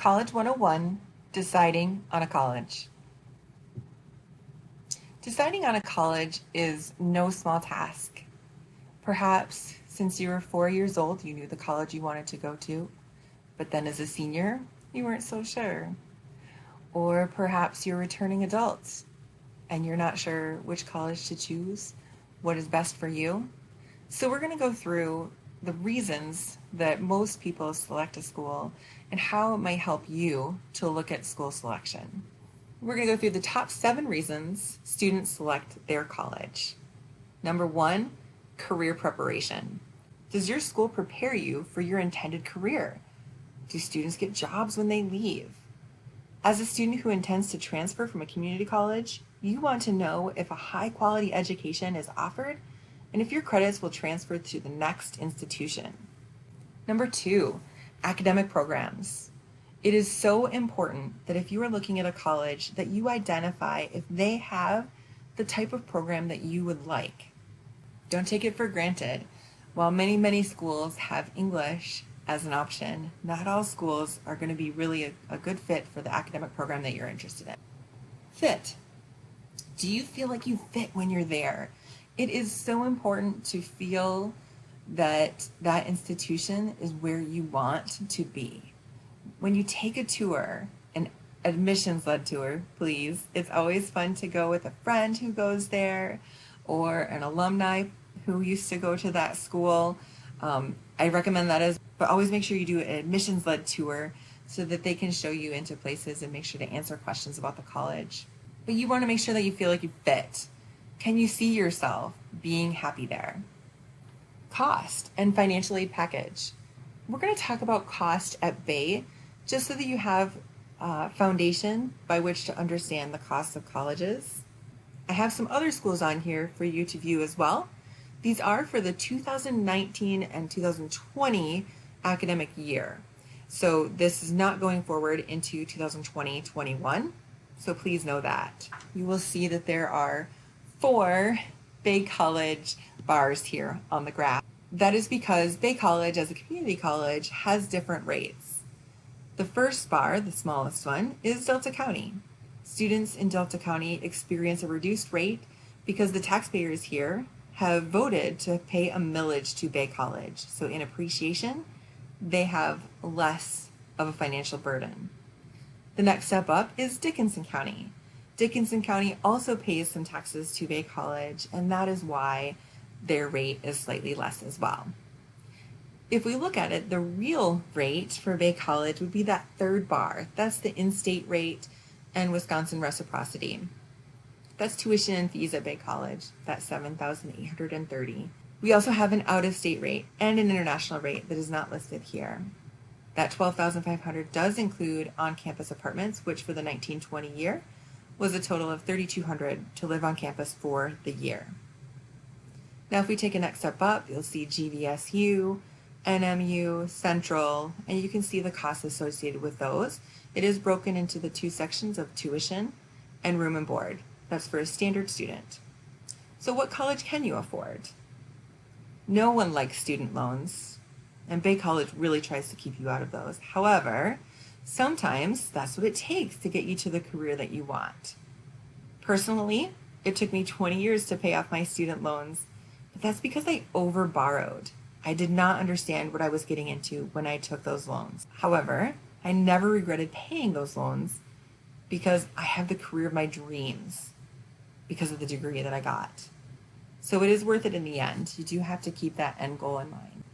College 101, Deciding on a College. Deciding on a college is no small task. Perhaps since you were 4 years old, you knew the college you wanted to go to, but then as a senior, you weren't so sure. Or perhaps you're a returning adult and you're not sure which college to choose, what is best for you. So we're going to go through the reasons that most people select a school and how it might help you to look at school selection. We're going to go through the top 7 reasons students select their college. Number 1, career preparation. Does your school prepare you for your intended career? Do students get jobs when they leave? As a student who intends to transfer from a community college, you want to know if a high-quality education is offered and if your credits will transfer to the next institution. Number 2, academic programs. It is so important that if you are looking at a college that you identify if they have the type of program that you would like. Don't take it for granted. While many schools have English as an option, not all schools are going to be really a good fit for the academic program that you're interested in. Fit. Do you feel like you fit when you're there? It is so important to feel that that institution is where you want to be. When you take a tour, an admissions-led tour, please, it's always fun to go with a friend who goes there or an alumni who used to go to that school. I recommend that but always make sure you do an admissions-led tour so that they can show you into places and make sure to answer questions about the college. But you want to make sure that you feel like you fit. Can you see yourself being happy there? Cost and financial aid package. We're going to talk about cost at Bay just so that you have a foundation by which to understand the cost of colleges. I have some other schools on here for you to view as well. These are for the 2019 and 2020 academic year. So this is not going forward into 2020-21. So please know that. You will see that there are 4 Bay College bars here on the graph. That is because Bay College as a community college has different rates. The first bar, the smallest one, is Delta County. Students in Delta County experience a reduced rate because the taxpayers here have voted to pay a millage to Bay College. So in appreciation, they have less of a financial burden. The next step up is Dickinson County. Dickinson County also pays some taxes to Bay College, and that is why their rate is slightly less as well. If we look at it, the real rate for Bay College would be that third bar. That's the in-state rate and Wisconsin reciprocity. That's tuition and fees at Bay College. That's $7,830. We also have an out-of-state rate and an international rate that is not listed here. That $12,500 does include on-campus apartments, which for the 1920 year was a total of $3,200 to live on campus for the year. Now if we take a next step up, you'll see GVSU, NMU, Central, and you can see the costs associated with those. It is broken into the 2 sections of tuition and room and board. That's for a standard student. So what college can you afford? No one likes student loans, and Bay College really tries to keep you out of those. However, sometimes that's what it takes to get you to the career that you want. Personally, it took me 20 years to pay off my student loans, but that's because I over-borrowed. I did not understand what I was getting into when I took those loans. However, I never regretted paying those loans because I have the career of my dreams because of the degree that I got. So it is worth it in the end. You do have to keep that end goal in mind.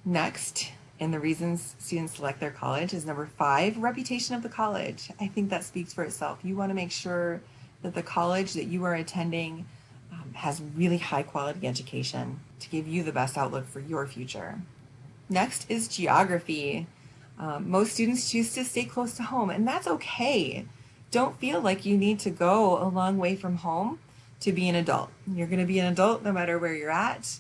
Next, in the reasons students select their college is number 5, reputation of the college. I think that speaks for itself. You want to make sure that the college that you are attending has really high quality education to give you the best outlook for your future. Next is geography. Most students choose to stay close to home, and that's okay. Don't feel like you need to go a long way from home to be an adult. You're going to be an adult no matter where you're at.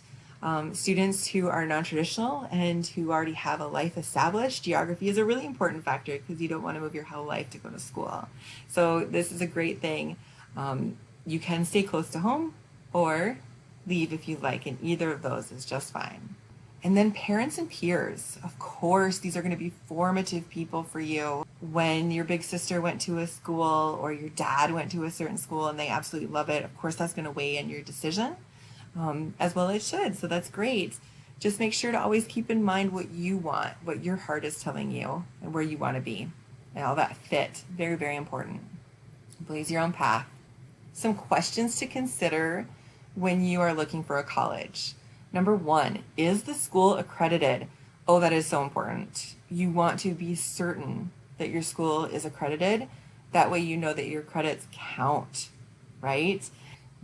Students who are non-traditional and who already have a life established, geography is a really important factor because you don't want to move your whole life to go to school. So this is a great thing. You can stay close to home or leave if you like, and either of those is just fine. And then parents and peers. Of course, these are going to be formative people for you. When your big sister went to a school or your dad went to a certain school and they absolutely love it, of course, that's going to weigh in your decision, as well as it should. So that's great. Just make sure to always keep in mind what you want, what your heart is telling you, and where you want to be. And all that fit. Very, very important. Blaze your own path. Some questions to consider when you are looking for a college. Number 1, is the school accredited? Oh, that is so important. You want to be certain that your school is accredited. That way you know that your credits count, right?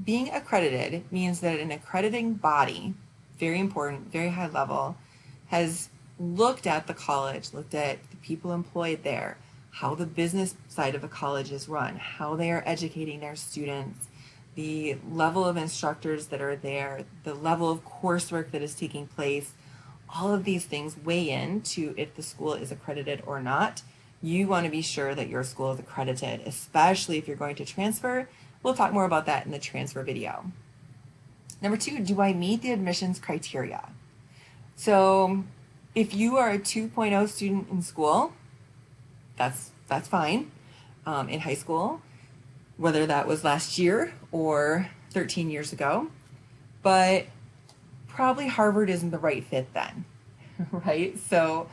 Being accredited means that an accrediting body, very important, very high level, has looked at the college, looked at the people employed there, how the business side of a college is run, how they are educating their students, the level of instructors that are there, the level of coursework that is taking place. All of these things weigh into if the school is accredited or not. You want to be sure that your school is accredited, especially if you're going to transfer. We'll talk more about that in the transfer video. Number 2, do I meet the admissions criteria? So if you are a 2.0 student in school, that's fine. In high school, whether that was last year or 13 years ago, but probably Harvard isn't the right fit then, right? So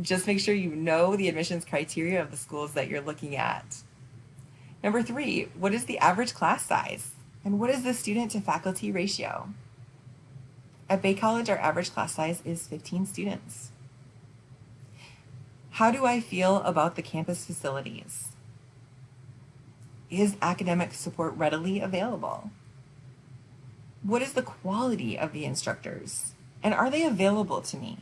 just make sure you know the admissions criteria of the schools that you're looking at. Number 3, what is the average class size? And what is the student to faculty ratio? At Bay College, our average class size is 15 students. How do I feel about the campus facilities? Is academic support readily available? What is the quality of the instructors? And are they available to me?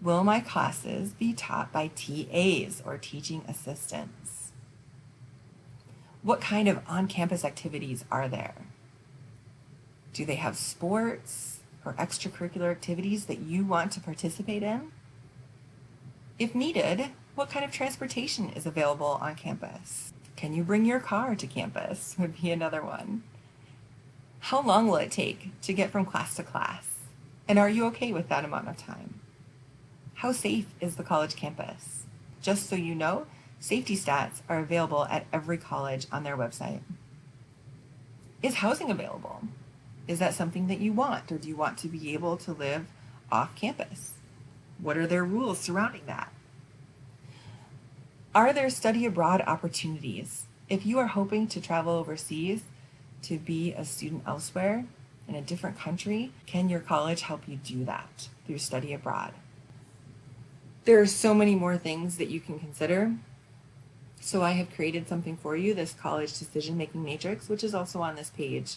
Will my classes be taught by TAs or teaching assistants? What kind of on-campus activities are there? Do they have sports or extracurricular activities that you want to participate in? If needed, what kind of transportation is available on campus? Can you bring your car to campus? Would be another one. How long will it take to get from class to class? And are you okay with that amount of time? How safe is the college campus? Just so you know, safety stats are available at every college on their website. Is housing available? Is that something that you want, or do you want to be able to live off campus? What are their rules surrounding that? Are there study abroad opportunities? If you are hoping to travel overseas to be a student elsewhere in a different country, can your college help you do that through study abroad? There are so many more things that you can consider. So I have created something for you, this college decision-making matrix, which is also on this page.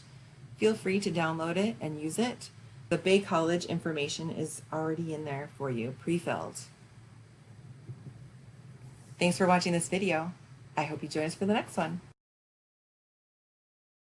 Feel free to download it and use it. The Bay College information is already in there for you, pre-filled. Thanks for watching this video. I hope you join us for the next one.